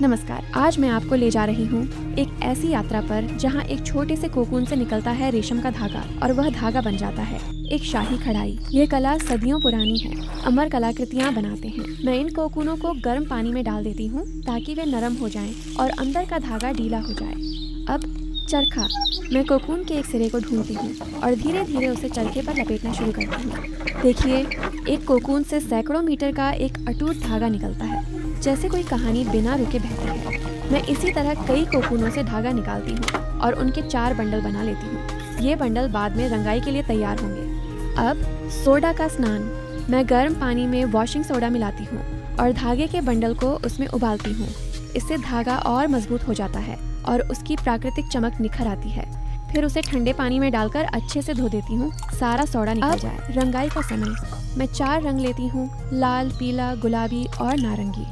नमस्कार। आज मैं आपको ले जा रही हूँ एक ऐसी यात्रा पर जहाँ एक छोटे से कोकून से निकलता है रेशम का धागा और वह धागा बन जाता है एक शाही कढ़ाई। ये कला सदियों पुरानी है। अमर कलाकृतियाँ बनाते हैं। मैं इन कोकूनों को गर्म पानी में डाल देती हूँ ताकि वे नरम हो जाएं और अंदर का धागा ढीला हो जाए। अब चरखा। मैं कोकून के एक सिरे को ढूंढती हूँ और धीरे धीरे उसे चरखे पर लपेटना शुरू करती हूँ। देखिए, एक कोकून से सैकड़ों मीटर का एक अटूट धागा निकलता है, जैसे कोई कहानी बिना रुके बहती है। मैं इसी तरह कई कोकूनों से धागा निकालती हूँ और उनके 4 बंडल बना लेती हूँ। ये बंडल बाद में रंगाई के लिए तैयार होंगे। अब सोडा का स्नान। मैं गर्म पानी में वॉशिंग सोडा मिलाती हूँ और धागे के बंडल को उसमें उबालती हूँ। इससे धागा और मजबूत हो जाता है और उसकी प्राकृतिक चमक निखर आती है। फिर उसे ठंडे पानी में डालकर अच्छे से धो देती हूँ, सारा सोडा निकल जाए। रंगाई का समय। मैं 4 रंग लेती हूँ, लाल, पीला, गुलाबी और नारंगी।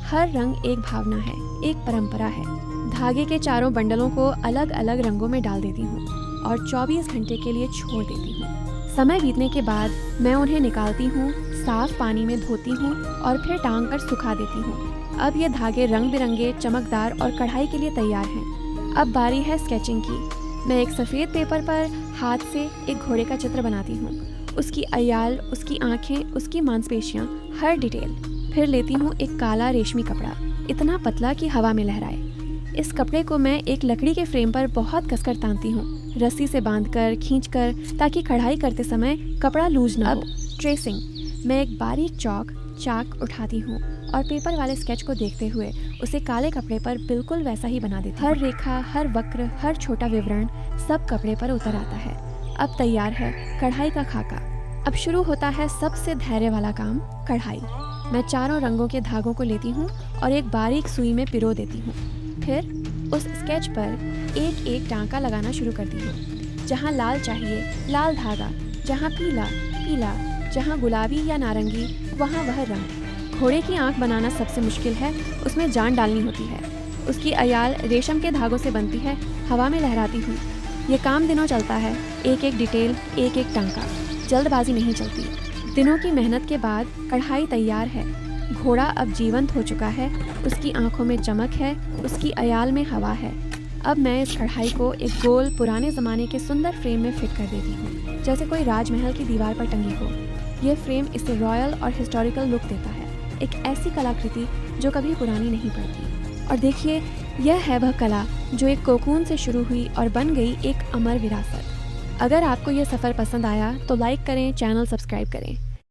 हर रंग एक भावना है, एक परंपरा है। धागे के चारों बंडलों को अलग अलग रंगों में डाल देती हूँ और 24 घंटे के लिए छोड़ देती हूँ। समय बीतने के बाद मैं उन्हें निकालती हूँ, साफ पानी में धोती हूँ और फिर टांग कर सुखा देती हूँ। अब ये धागे रंग बिरंगे, चमकदार और कढ़ाई के लिए तैयार हैं। अब बारी है स्केचिंग की। मैं एक सफ़ेद पेपर पर हाथ से एक घोड़े का चित्र बनाती हूँ। उसकी अयाल, उसकी आँखें, उसकी मांसपेशियाँ, हर डिटेल। फिर लेती हूँ एक काला रेशमी कपड़ा, इतना पतला कि हवा में लहराए। इस कपड़े को मैं एक लकड़ी के फ्रेम पर बहुत कसकर तानती हूँ, रस्सी से बांधकर, खींचकर, ताकि कढ़ाई करते समय कपड़ा लूज न हो। अब ट्रेसिंग। मैं एक बारीक चाक उठाती हूँ और पेपर वाले स्केच को देखते हुए उसे काले कपड़े पर बिल्कुल वैसा ही बना देती हूँ। हर रेखा, हर वक्र, हर छोटा विवरण सब कपड़े पर उतर आता है। अब तैयार है कढ़ाई का खाका। अब शुरू होता है सबसे धैर्य वाला काम, कढ़ाई। मैं चारों रंगों के धागों को लेती हूँ और एक बारीक सुई में पिरो देती हूँ। फिर उस स्केच पर एक एक टांका लगाना शुरू करती हूँ। जहाँ लाल चाहिए, लाल धागा। जहाँ पीला, पीला। जहाँ गुलाबी या नारंगी, वहाँ वह रंग। घोड़े की आंख बनाना सबसे मुश्किल है, उसमें जान डालनी होती है। उसकी अयाल रेशम के धागों से बनती है, हवा में लहराती हुई। ये काम दिनों चलता है, एक एक डिटेल, एक एक टांका। जल्दबाजी नहीं चलती। दिनों की मेहनत के बाद कढ़ाई तैयार है। घोड़ा अब जीवंत हो चुका है, उसकी आंखों में चमक है, उसकी अयाल में हवा है। अब मैं इस कढ़ाई को एक गोल पुराने ज़माने के सुंदर फ्रेम में फिट कर देती हूँ, जैसे कोई राजमहल की दीवार पर टंगी हो। यह फ्रेम इसे रॉयल और हिस्टोरिकल लुक देता है, एक ऐसी कलाकृति जो कभी पुरानी नहीं पड़ती। और देखिए, यह है वह कला जो एक कोकून से शुरू हुई और बन गई एक अमर विरासत। अगर आपको यह सफ़र पसंद आया तो लाइक करें, चैनल सब्सक्राइब करें।